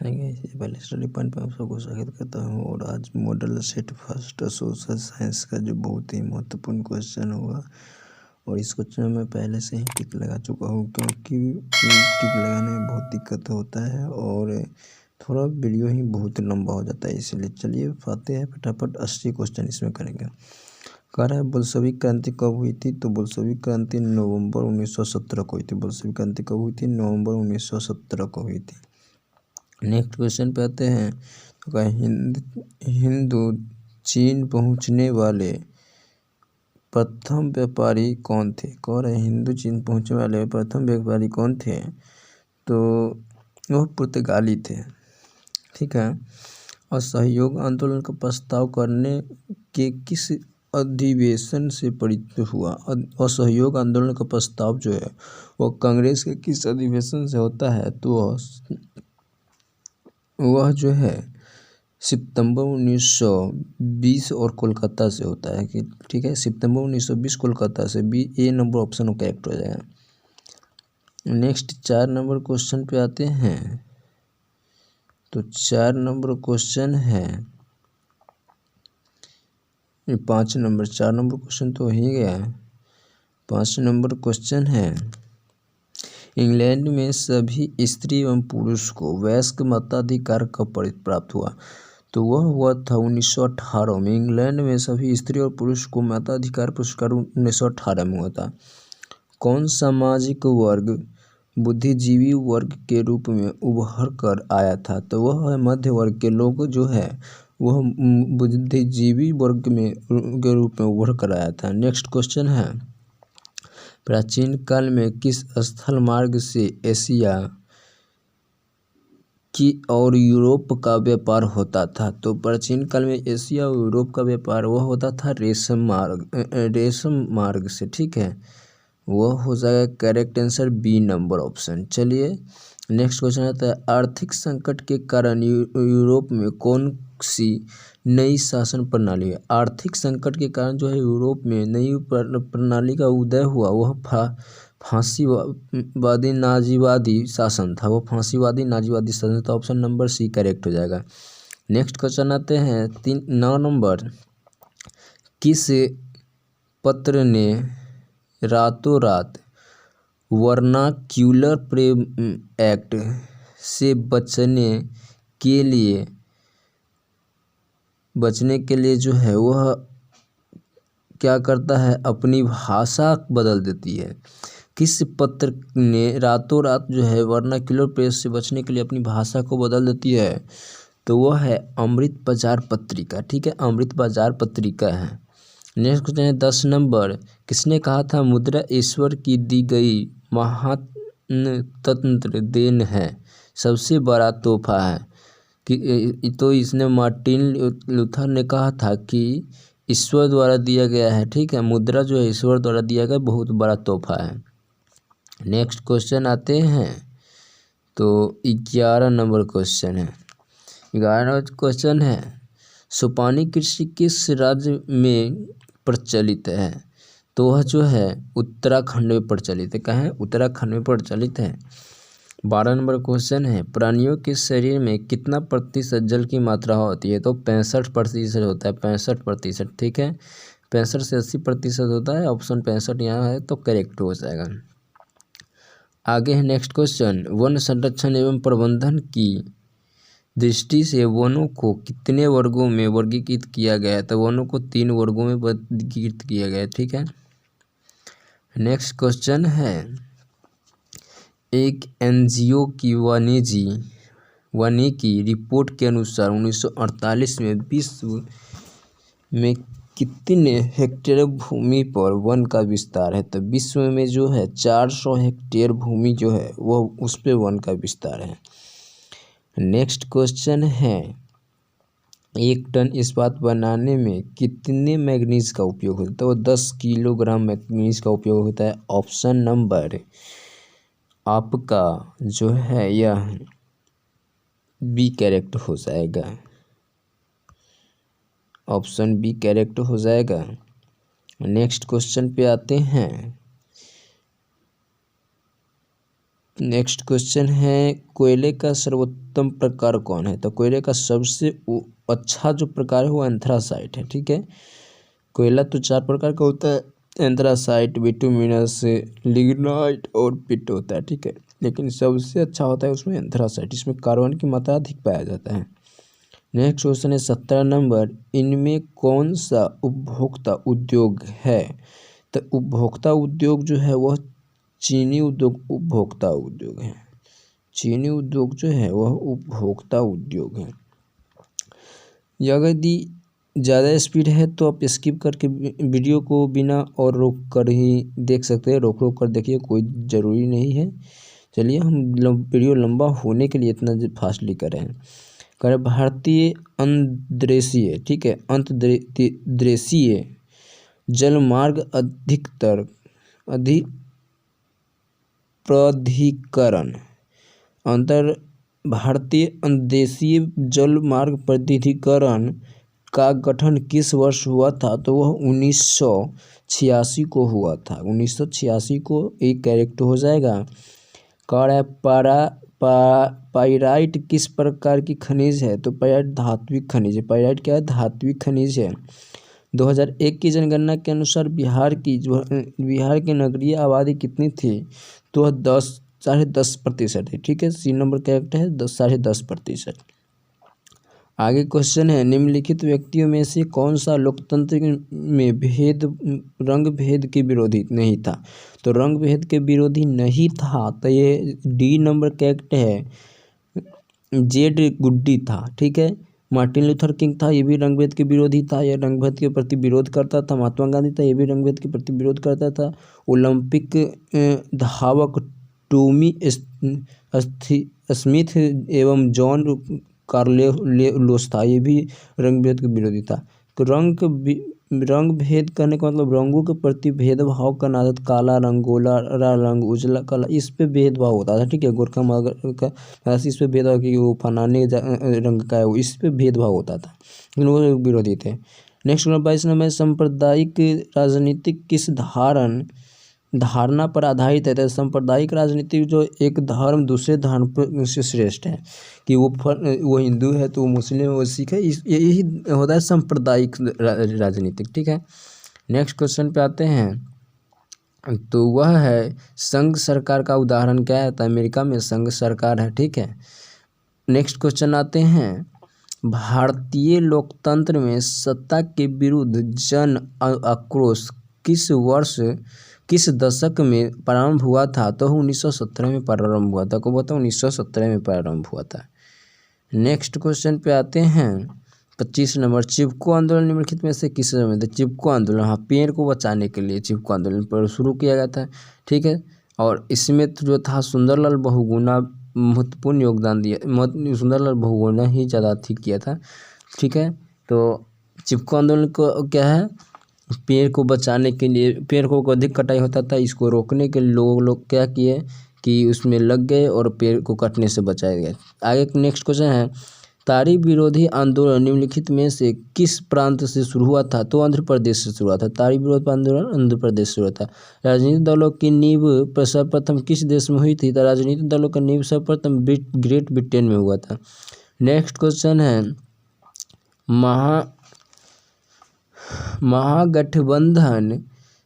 इससे पहले study point पर आप सबको स्वागत करता हूँ। और आज model set first social science का जो बहुत ही महत्वपूर्ण क्वेश्चन होगा, और इस क्वेश्चन में मैं पहले से ही टिक लगा चुका हूँ, क्योंकि टिक लगाने में बहुत दिक्कत होता है और थोड़ा वीडियो ही बहुत लंबा हो जाता है। इसलिए चलिए आते हैं फटाफट 80 क्वेश्चन इसमें करेंगे। कह रहा है बोल्शेविक क्रांति कब हुई थी, तो बोल्शेविक क्रांति नवंबर 1917 को हुई थी। बोल्शेविक क्रांति कब हुई थी? नवंबर 1917 को हुई थी। नेक्स्ट क्वेश्चन पे आते हैं। तो कहा हिंदू चीन पहुंचने वाले प्रथम व्यापारी कौन थे? कह रहे हिंदू चीन पहुंचने वाले प्रथम व्यापारी कौन थे? तो वह पुर्तगाली थे। ठीक है। असहयोग आंदोलन का प्रस्ताव करने के किस अधिवेशन से परिचित हुआ? असहयोग आंदोलन का प्रस्ताव जो है वह कांग्रेस के किस अधिवेशन से होता है? तो वह जो है सितंबर 1920 और कोलकाता से होता है। कि ठीक है, सितंबर 1920 कोलकाता से। बी ए नंबर ऑप्शन करेक्ट हो जाएगा। नेक्स्ट 4 नंबर क्वेश्चन पे आते हैं। तो 4 नंबर क्वेश्चन है 5 नंबर 4 नंबर क्वेश्चन तो हो ही गया। 5 नंबर क्वेश्चन है इंग्लैंड में सभी स्त्री एवं पुरुष को वयस्क मताधिकार कब प्राप्त हुआ? तो वह हुआ था 1918 में। इंग्लैंड में सभी स्त्री और पुरुष को मताधिकार पुरस्कार 1918 में हुआ था। कौन सामाजिक वर्ग बुद्धिजीवी वर्ग के रूप में उभर कर आया था? तो वह है मध्य वर्ग के लोग जो है वह बुद्धिजीवी वर्ग के रूप में उभर कर आया था। नेक्स्ट क्वेश्चन है प्राचीन काल में किस स्थल मार्ग से एशिया की और यूरोप का व्यापार होता था? तो प्राचीन काल में एशिया और यूरोप का व्यापार वह होता था रेशम मार्ग से। ठीक है, वह हो जाएगा correct answer B number option. चलिए नेक्स्ट क्वेश्चन आता है आर्थिक संकट के कारण यूरोप में कौन सी नई शासन प्रणाली है? आर्थिक संकट के कारण जो है यूरोप में नई प्रणाली का उदय हुआ, वह फांसीवादी नाजीवादी शासन था। वो फांसीवादी नाजीवादी शासन था। ऑप्शन नंबर सी करेक्ट हो जाएगा। नेक्स्ट क्वेश्चन आते हैं 9 नंबर। किस पत्र ने रातों रात वर्नाक्यूलर प्रेम एक्ट से बचने के लिए जो है वह क्या करता है? अपनी भाषा बदल देती है। किस पत्र ने रातों रात जो है वर्नाक्यूलर प्रेस से बचने के लिए अपनी भाषा को बदल देती है? तो वह है अमृत बाजार पत्रिका। ठीक है, अमृत बाजार पत्रिका है। नेक्स्ट क्वेश्चन है 10 नंबर। किसने कहा था मुद्रा ईश्वर की दी गई महातंत्र देन है, सबसे बड़ा तोहफा है? कि तो इसने मार्टिन लूथर ने कहा था कि ईश्वर द्वारा दिया गया है। ठीक है, मुद्रा जो है ईश्वर द्वारा दिया गया बहुत बड़ा तोहफा है। नेक्स्ट क्वेश्चन आते हैं। तो 11 नंबर क्वेश्चन है। 11 क्वेश्चन है सोपानी कृषि किस राज्य में प्रचलित है? तो वह जो है उत्तराखंड में प्रचलित है। कहाँ है? उत्तराखंड में प्रचलित है। 12 नंबर क्वेश्चन है प्राणियों के शरीर में कितना प्रतिशत जल की मात्रा होती है? तो 65% होता है। 65%। ठीक है, 65 से 80% होता है। ऑप्शन 65 यहाँ है तो करेक्ट हो जाएगा। आगे है नेक्स्ट क्वेश्चन वन संरक्षण एवं प्रबंधन की दृष्टि से वनों को कितने वर्गों में वर्गीकृत किया गया है? तो वनों को 3 वर्गों में वर्गीकृत किया गया है। ठीक है। नेक्स्ट क्वेश्चन है एक एनजीओ की वानिकी रिपोर्ट के अनुसार 1948 में विश्व में कितने हेक्टेयर भूमि पर वन का विस्तार है? तो विश्व में जो है 400 हेक्टेयर भूमि जो है वह उस पे वन का विस्तार है। नेक्स्ट क्वेश्चन है 1 टन इस्पात बनाने में कितने मैग्नीज का उपयोग होता है? तो 10 किलोग्राम मैग्नीज का उपयोग होता है। ऑप्शन नंबर आपका जो है यह बी करेक्ट हो जाएगा। ऑप्शन बी करेक्ट हो जाएगा। नेक्स्ट क्वेश्चन पे आते हैं। नेक्स्ट क्वेश्चन है कोयले का सर्वोत्तम प्रकार कौन है? तो कोयले का सबसे अच्छा जो प्रकार है वो एंथ्रासाइट है। ठीक है, कोयला तो 4 प्रकार का होता है, एंथ्रासाइट, बिटुमिनस, लिग्नाइट और पिट होता है। ठीक है, लेकिन सबसे अच्छा होता है उसमें एंथ्रासाइट, इसमें कार्बन की मात्रा अधिक पाया जाता है। नेक्स्ट क्वेश्चन है 17 नंबर, इनमें कौन सा उपभोक्ता उद्योग है? तो उपभोक्ता उद्योग जो है वह चीनी उद्योग उपभोक्ता उद्योग है। चीनी उद्योग जो है वह उपभोक्ता उद्योग है। यदि ज़्यादा स्पीड है तो आप स्किप करके वीडियो को बिना और रोक कर ही देख सकते हैं, रोक रोक कर देखिए, कोई ज़रूरी नहीं है। चलिए, हम वीडियो लंबा होने के लिए इतना फास्टली कर रहे हैं। कर भारतीय अंतर्देशीय, ठीक है, अंतर्देशीय जलमार्ग प्राधिकरण भारतीय अंतर्देशीय जलमार्ग प्राधिकरण का गठन किस वर्ष हुआ था? तो वह 1986 को हुआ था। 1986 को एक करेक्ट हो जाएगा। पाइराइट किस प्रकार की खनिज है? तो पाइराइट धात्विक खनिज है। पाइराइट क्या है? धात्विक खनिज है। 2001 की जनगणना के अनुसार बिहार की नगरीय आबादी कितनी थी? तो 10.5% है। ठीक है, सी नंबर करेक्ट है, 10.5%। आगे क्वेश्चन है, निम्नलिखित व्यक्तियों में से कौन सा लोकतंत्र में रंग भेद के विरोधी नहीं था? तो रंग भेद के विरोधी नहीं था, तो ये डी नंबर करेक्ट है, जेड गुड्डी था। ठीक है, मार्टिन लूथर किंग था, ये भी रंग भेद के विरोधी था, यह रंग भेद के प्रति विरोध करता था। महात्मा गांधी था, ये भी रंग भेद के प्रति विरोध करता था। ओलंपिक धावक टॉमी स्मिथ एवं जॉन कार्लेलोस था, ये भी रंग भेद के विरोधी था। तो रंग भेद करने का मतलब रंगों के प्रति भेदभाव करना, काला रंग, गोरा रंग, उजला काला, इस पे भेदभाव होता था। ठीक है, गोरखा मगर का इस पे भेदभाव कि वो फलाने रंग का है, वो इस पे भेदभाव होता था, लेकिन वो विरोधी थे। नेक्स्ट नंबर 22 नंबर, सांप्रदायिक राजनीतिक किस धारणा पर आधारित है? तो सांप्रदायिक राजनीति जो एक धर्म दूसरे धर्म से श्रेष्ठ है, कि वो हिंदू है तो वो मुस्लिम है, वो सिख है, यही होता है सांप्रदायिक राजनीतिक। ठीक है, नेक्स्ट क्वेश्चन पे आते हैं, तो वह है संघ सरकार का उदाहरण क्या है? तो अमेरिका में संघ सरकार है। ठीक है, नेक्स्ट क्वेश्चन आते हैं, भारतीय लोकतंत्र में सत्ता के विरुद्ध जन आक्रोश किस दशक में प्रारंभ हुआ था? तो 1917 में प्रारंभ हुआ था। कब हुआ था? 1917 में प्रारंभ हुआ था। नेक्स्ट क्वेश्चन पे आते हैं, 25 नंबर, चिपको आंदोलन निम्नलिखित में से किस समय? तो चिपको आंदोलन, हाँ, पेड़ को बचाने के लिए चिपको आंदोलन पर शुरू किया गया था। ठीक है, और इसमें जो था सुंदरलाल बहुगुणा महत्वपूर्ण योगदान दिया, सुंदरलाल बहुगुणा ही ज़्यादा ठीक किया था। ठीक है, तो चिपको आंदोलन को क्या है? पेड़ को बचाने के लिए, पेड़ को अधिक कटाई होता था, इसको रोकने के लिए लोग क्या किए कि उसमें लग गए और पेड़ को कटने से बचाया गया। आगे नेक्स्ट क्वेश्चन है, तारी विरोधी आंदोलन निम्नलिखित में से किस प्रांत से शुरू हुआ था? तो आंध्र प्रदेश से शुरू हुआ था। तारी विरोध आंदोलन आंध्र प्रदेश से शुरू हुआ था। राजनीतिक दलों की नींव सर्वप्रथम किस देश में हुई थी? तो राजनीतिक दलों का नींव सर्वप्रथम ग्रेट ब्रिटेन में हुआ था। नेक्स्ट क्वेश्चन है, महागठबंधन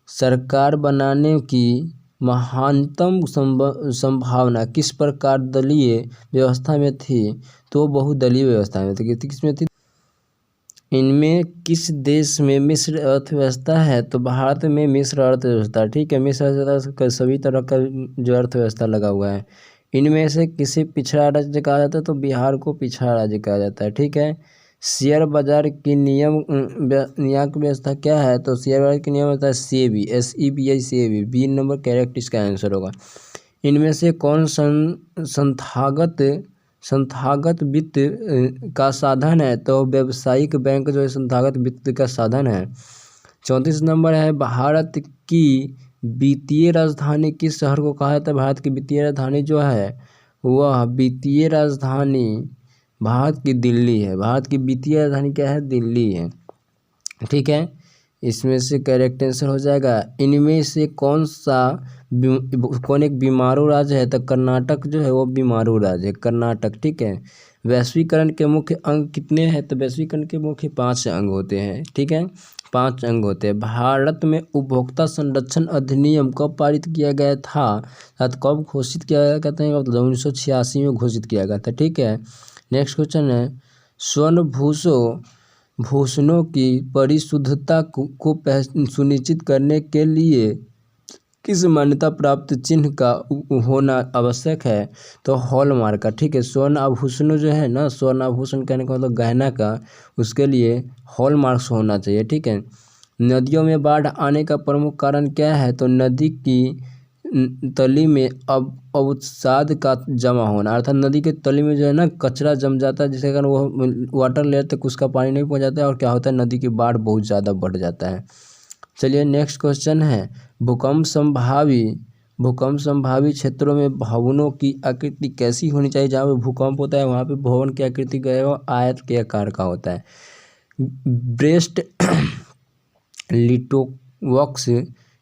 सरकार बनाने की महानतम संभावना किस प्रकार दलीय व्यवस्था में थी? तो बहुदलीय व्यवस्था में थी। किसमें थी? इनमें किस देश में मिश्र अर्थव्यवस्था है? तो भारत में मिश्र अर्थव्यवस्था। ठीक है, मिश्र अर्थव्यवस्था सभी तरह का जो अर्थव्यवस्था लगा हुआ है। इनमें से किसे पिछड़ा राज्य कहा जाता है? तो बिहार को पिछड़ा राज्य कहा जाता है। ठीक है, शेयर बाजार की नियामक व्यवस्था क्या है? तो शेयर बाजार की नियम होता है SEBI, SEBI, SEBI, B number correct इसका आंसर होगा। इनमें से कौन संस्थागत वित्त का साधन है? तो व्यावसायिक बैंक जो है संस्थागत वित्त का साधन है। 34 नंबर है, भारत की वित्तीय राजधानी किस शहर को कहा जाता है? भारत की वित्तीय राजधानी जो है वह वित्तीय राजधानी भारत की दिल्ली है। भारत की वित्तीय राजधानी क्या है? दिल्ली है। ठीक है, इसमें से करेक्ट आंसर हो जाएगा इनमें से कौन एक बीमारू राज्य है, तो कर्नाटक जो है वो बीमारू राज्य है, कर्नाटक। ठीक है। वैश्वीकरण के मुख्य अंग कितने हैं, तो वैश्वीकरण के मुख्य 5 अंग होते हैं। ठीक है, 5 अंग होते हैं। भारत में उपभोक्ता संरक्षण अधिनियम कब पारित किया गया था, कब घोषित किया गया, कहते हैं 1986 में घोषित किया गया था। ठीक है। नेक्स्ट क्वेश्चन है स्वर्ण भूषणों की परिशुद्धता को सुनिश्चित करने के लिए किस मान्यता प्राप्त चिन्ह का होना आवश्यक है, तो हॉलमार्क का। ठीक है। स्वर्ण आभूषण जो है ना, स्वर्ण आभूषण कहने का मतलब गहना का, उसके लिए हॉलमार्क्स होना चाहिए। ठीक है। नदियों में बाढ़ आने का प्रमुख कारण क्या है, तो नदी की तली में अवसाद का जमा होना, अर्थात नदी के तली में जो है ना कचरा जम जाता है, जिसके कारण वो वाटर लेयर तक उसका पानी नहीं पहुंच जाता है, और क्या होता है नदी की बाढ़ बहुत ज़्यादा बढ़ जाता है। चलिए नेक्स्ट क्वेश्चन है भूकंप संभावी क्षेत्रों में भवनों की आकृति कैसी होनी चाहिए। जहाँ पे भूकंप होता है वहाँ पे भवन की आकृति जो है वो आयत के आकार का होता है। ब्रेस्ट लिटोवॉक्स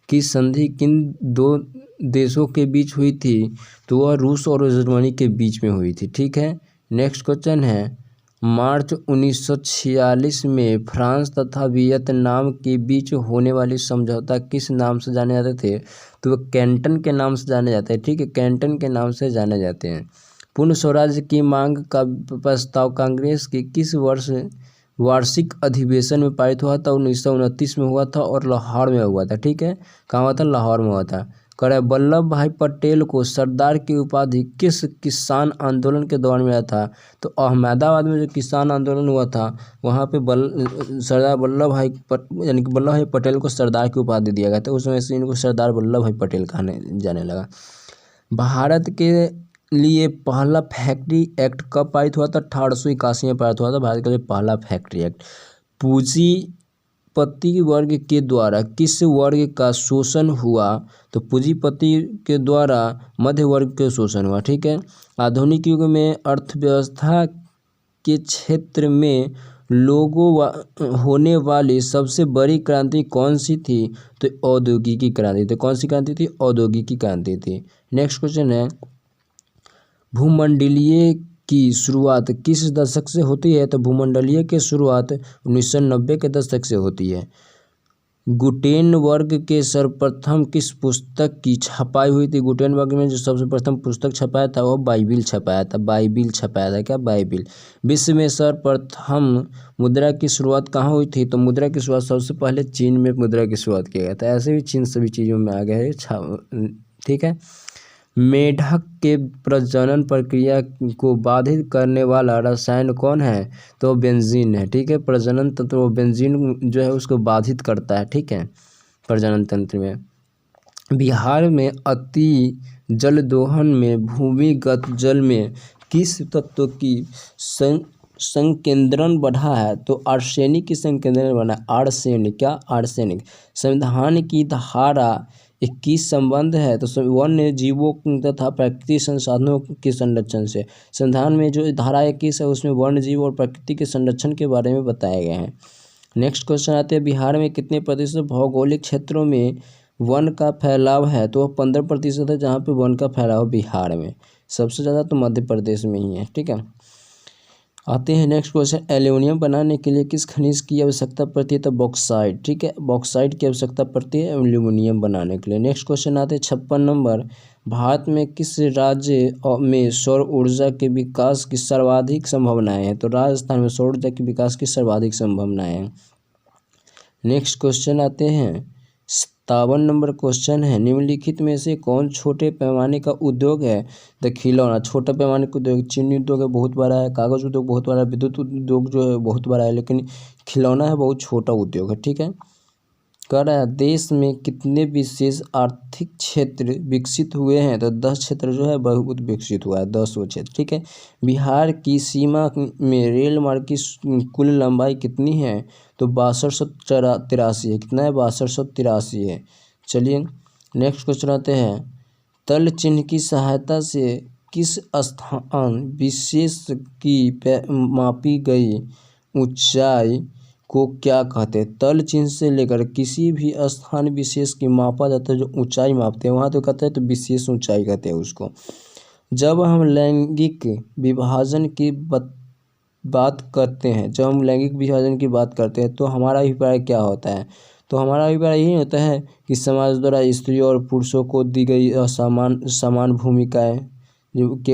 की संधि किन 2 देशों के बीच हुई थी, तो वह रूस और जर्मनी के बीच में हुई थी। ठीक है। नेक्स्ट क्वेश्चन है मार्च 1946 में फ्रांस तथा वियतनाम के बीच होने वाली समझौता किस नाम से जाने जाते थे, तो वह कैंटन के नाम से जाने जाते हैं। ठीक है, कैंटन के नाम से जाने जाते हैं। पूर्ण स्वराज्य की मांग का प्रस्ताव कांग्रेस के किस वर्ष वार्षिक अधिवेशन में पारित हुआ था, 1929 में हुआ था और लाहौर में हुआ था। ठीक है, कहाँ हुआ था, लाहौर में हुआ था। करे वल्लभ भाई पटेल को सरदार की उपाधि किस किसान आंदोलन के दौरान मिला था, तो अहमदाबाद में जो किसान आंदोलन हुआ था वहाँ पे सरदार वल्लभ भाई यानी कि वल्लभ भाई पटेल को सरदार की उपाधि दिया गया था। उस समय से इनको सरदार वल्लभ भाई पटेल कहने जाने लगा। भारत के लिए पहला फैक्ट्री एक्ट कब पारित हुआ था, 1881 में पारित हुआ था भारत के लिए पहला फैक्ट्री एक्ट। पूंजीपति वर्ग के द्वारा किस वर्ग का शोषण हुआ, तो पूंजीपति के द्वारा मध्य वर्ग के शोषण हुआ। ठीक है। आधुनिक युग में अर्थव्यवस्था के क्षेत्र में होने वाली सबसे बड़ी क्रांति कौन सी थी, तो औद्योगिकी क्रांति थी। कौन सी क्रांति थी, औद्योगिकी क्रांति थी। नेक्स्ट क्वेश्चन है भूमंडलीय की शुरुआत किस दशक से होती है, तो भूमंडलीय की शुरुआत 1990 के दशक से होती है। गुटेनबर्ग के सर्वप्रथम किस पुस्तक की छपाई हुई थी, गुटेनबर्ग में जो सबसे प्रथम पुस्तक छपाया था वो बाइबिल छपाया था। बाइबिल छपाया था, क्या, बाइबिल। विश्व में सर्वप्रथम मुद्रा की शुरुआत कहाँ हुई थी, तो मुद्रा की शुरुआत सबसे पहले चीन में मुद्रा की शुरुआत किया गया था। ऐसे भी चीन सभी चीज़ों में आ गया है। ठीक है। मेढक के प्रजनन प्रक्रिया को बाधित करने वाला रसायन कौन है, तो बेंजीन है। ठीक है, प्रजनन तंत्र वो बेंजीन जो है उसको बाधित करता है। ठीक है, प्रजनन तंत्र में। बिहार में अति जल दोहन में भूमिगत जल में किस तत्व की संकेंद्रण बढ़ा है, तो आर्सेनिक की संकेंद्रण बढ़ा। आर्सेनिक, क्या, आर्सेनिक। संविधान की धारा 21 संबंध है, तो वन्य जीवों तथा प्राकृतिक संसाधनों के संरक्षण से। संविधान में जो धारा 21 है उसमें वन्य जीव और प्रकृति के संरक्षण के बारे में बताया गया है। नेक्स्ट क्वेश्चन आते हैं बिहार में कितने प्रतिशत भौगोलिक क्षेत्रों में वन का फैलाव है, तो 15% है जहाँ पे वन का फैलाव बिहार में। सबसे ज़्यादा तो मध्य प्रदेश में ही है। ठीक है, आते हैं नेक्स्ट क्वेश्चन एल्यूमिनियम बनाने के लिए किस खनिज की आवश्यकता पड़ती है, तो बॉक्साइट। ठीक है, बॉक्साइट की आवश्यकता पड़ती है एल्यूमिनियम बनाने के लिए। नेक्स्ट क्वेश्चन आते हैं 56 नंबर भारत में किस राज्य में सौर ऊर्जा के विकास की सर्वाधिक संभावनाएं हैं, तो राजस्थान में सौर ऊर्जा के विकास की सर्वाधिक संभावनाएं हैं। नेक्स्ट क्वेश्चन आते हैं 57 नंबर क्वेश्चन है निम्नलिखित में से कौन छोटे पैमाने का उद्योग है, तो खिलौना। छोटे पैमाने का उद्योग चीनी उद्योग है, बहुत बड़ा है। कागज उद्योग बहुत बड़ा है। विद्युत उद्योग जो है बहुत बड़ा है, लेकिन खिलौना है बहुत छोटा उद्योग है। ठीक है, कह रहा है देश में कितने विशेष आर्थिक क्षेत्र विकसित हुए हैं, तो 10 क्षेत्र जो है बहुत विकसित हुआ है, 10 क्षेत्र। ठीक है, बिहार की सीमा में रेल मार्ग की कुल लंबाई कितनी है, तो 6283 है। कितना है, 6283 है। चलिए नेक्स्ट क्वेश्चन आते हैं तल चिन्ह की सहायता से किस स्थान विशेष की मापी गई ऊंचाई को क्या कहते हैं? तल चिन्ह से लेकर किसी भी स्थान विशेष की मापा जाता है, जो ऊंचाई मापते हैं वहाँ तो कहते हैं तो विशेष ऊंचाई कहते हैं उसको। जब हम लैंगिक विभाजन की बात करते हैं तो हमारा अभिप्राय क्या होता है? तो हमारा अभिप्राय यही होता है कि समाज द्वारा स्त्रियों और पुरुषों को दी गई समान भूमिकाएं। जो कि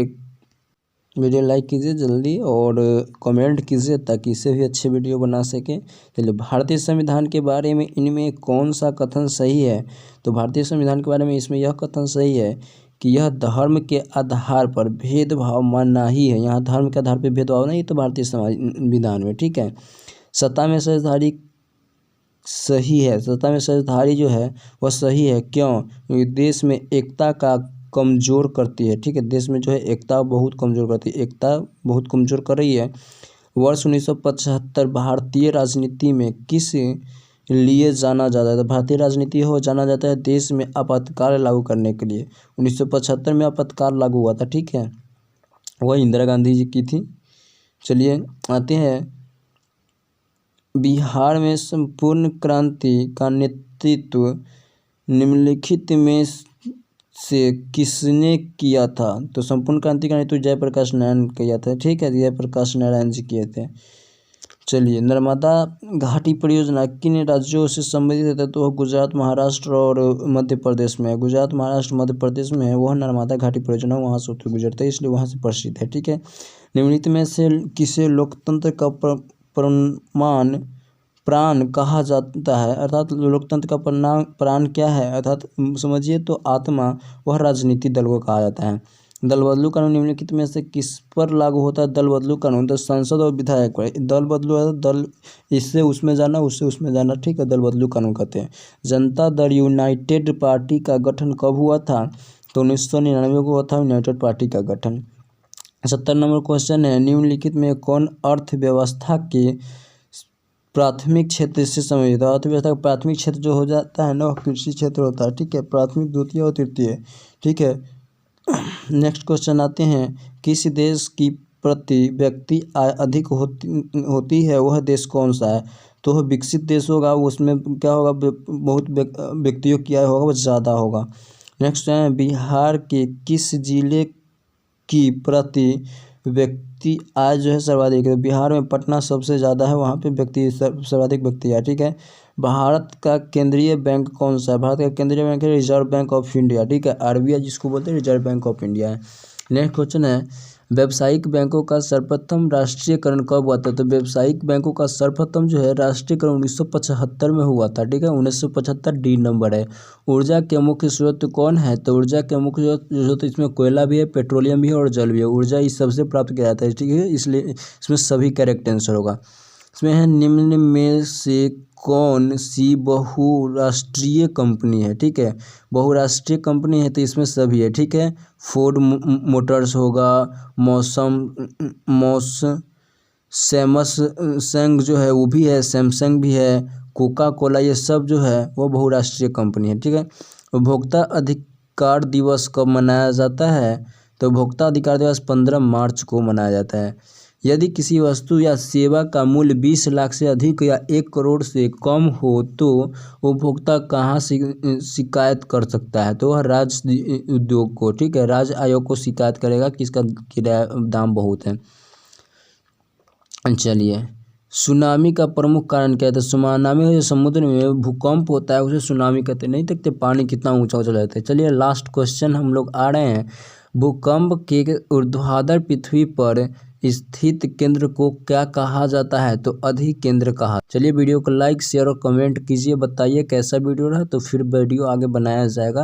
वीडियो लाइक कीजिए जल्दी और कमेंट कीजिए ताकि इससे भी अच्छे वीडियो बना सकें। चलिए, भारतीय संविधान के बारे में इनमें कौन सा कथन सही है? तो भारतीय संविधान के बारे में इसमें यह कथन सही है कि यह धर्म के आधार पर भेदभाव मनाही है। यहाँ धर्म के आधार पर भेदभाव नहीं, तो भारतीय संविधान में, ठीक है। सत्ता में शेषधारी सही है, सत्ता में शेषधारी जो है वह सही है। क्यों? क्योंकि देश में एकता का कमज़ोर करती है, ठीक है। देश में जो है एकता बहुत कमज़ोर करती है, एकता बहुत कमज़ोर कर रही है। वर्ष 1975 भारतीय राजनीति में किस लिए जाना जाता है? तो भारतीय राजनीति हो जाना जाता है देश में आपातकाल लागू करने के लिए। 1975 में आपातकाल लागू हुआ था, ठीक है, वह इंदिरा गांधी जी की थी। चलिए आते हैं, बिहार में संपूर्ण क्रांति का नेतृत्व निम्नलिखित में से किसने किया था? तो संपूर्ण क्रांति का नेतृत्व जयप्रकाश नारायण किया था, ठीक है, जयप्रकाश नारायण जी किए थे। चलिए, नर्मदा घाटी परियोजना किन राज्यों से संबंधित है? तो गुजरात, महाराष्ट्र और मध्य प्रदेश में है। गुजरात, महाराष्ट्र, मध्य प्रदेश में है वह नर्मदा घाटी परियोजना, वहाँ से होकर गुजरता है, इसलिए वहाँ से प्रसिद्ध है, ठीक है। निम्नलिखित में से किसे लोकतंत्र का प्राण कहा जाता है? अर्थात लोकतंत्र का प्राण क्या है? अर्थात समझिए तो आत्मा, वह राजनीति दल को कहा जाता है। दल बदलू कानून निम्नलिखित में से किस पर लागू होता है? दल बदलू कानून तो संसद और विधायक पर। दल बदलू है, दल इससे उसमें जाना, उससे उसमें जाना, ठीक है, दल बदलू कानून कहते हैं। जनता दल यूनाइटेड पार्टी का गठन कब हुआ था? तो 1999 को हुआ था यूनाइटेड पार्टी का गठन। 70 नंबर क्वेश्चन है, निम्नलिखित में कौन अर्थव्यवस्था के प्राथमिक क्षेत्र से संबंधित? अर्थव्यवस्था का प्राथमिक क्षेत्र जो हो जाता है ना, वह कृषि क्षेत्र होता है, ठीक है, प्राथमिक, द्वितीय और तृतीय, ठीक है। नेक्स्ट क्वेश्चन आते हैं, किस देश की प्रति व्यक्ति आय अधिक होती है, वह देश कौन सा है? तो वह विकसित देश होगा, उसमें क्या होगा, बहुत व्यक्तियों की आय होगा, वह ज़्यादा होगा। नेक्स्ट है, बिहार के किस जिले की प्रति व्यक्ति आय जो है सर्वाधिक है? बिहार में पटना सबसे ज़्यादा है, वहाँ पे व्यक्ति सर्वाधिक व्यक्ति है, ठीक है। भारत का केंद्रीय बैंक कौन सा है? भारत का केंद्रीय बैंक है रिजर्व बैंक ऑफ इंडिया, ठीक है, आरबीआई जिसको बोलते हैं रिजर्व बैंक ऑफ इंडिया है। नेक्स्ट क्वेश्चन है, व्यावसायिक बैंकों का सर्वप्रथम राष्ट्रीयकरण कब हुआ था? तो व्यावसायिक बैंकों का सर्वप्रथम जो है राष्ट्रीयकरण 1975 में हुआ था, ठीक है, 1975 डी नंबर है। ऊर्जा के मुख्य स्रोत कौन है? तो ऊर्जा के मुख्य स्रोत इसमें कोयला भी है, पेट्रोलियम भी है और जल भी है। ऊर्जा इस सबसे प्राप्त किया जाता है, ठीक है, इसलिए इसमें सभी करेक्ट आंसर होगा। इसमें है, निम्न में से कौन सी बहुराष्ट्रीय कंपनी है? ठीक है, बहुराष्ट्रीय कंपनी है तो इसमें सभी है, ठीक है। फोर्ड मोटर्स होगा, सैमसंग जो है वो भी है, सैमसंग भी है, कोका कोला, ये सब जो है वो बहुराष्ट्रीय कंपनी है, ठीक है। उपभोक्ता अधिकार दिवस कब मनाया जाता है? तो उपभोक्ता अधिकार दिवस 15 मार्च को मनाया जाता है। यदि किसी वस्तु या सेवा का मूल्य 20 लाख से अधिक या 1 करोड़ से कम हो तो उपभोक्ता कहाँ शिकायत कर सकता है? तो वह राज्य उद्योग को, ठीक है, राज्य आयोग को शिकायत करेगा कि इसका किराया दाम बहुत है। चलिए, सुनामी का प्रमुख कारण क्या है? तो सुनामी जो समुद्र में भूकंप होता है उसे सुनामी कहते हैं। नहीं देखते पानी कितना ऊंचा ऊंचा जाता है। चलिए लास्ट क्वेश्चन हम लोग आ रहे हैं, भूकंप के ऊर्ध्वाधर पृथ्वी पर स्थित केंद्र को क्या कहा जाता है? तो अधिकेंद्र कहा। चलिए वीडियो को लाइक शेयर और कमेंट कीजिए, बताइए कैसा वीडियो रहा, तो फिर वीडियो आगे बनाया जाएगा।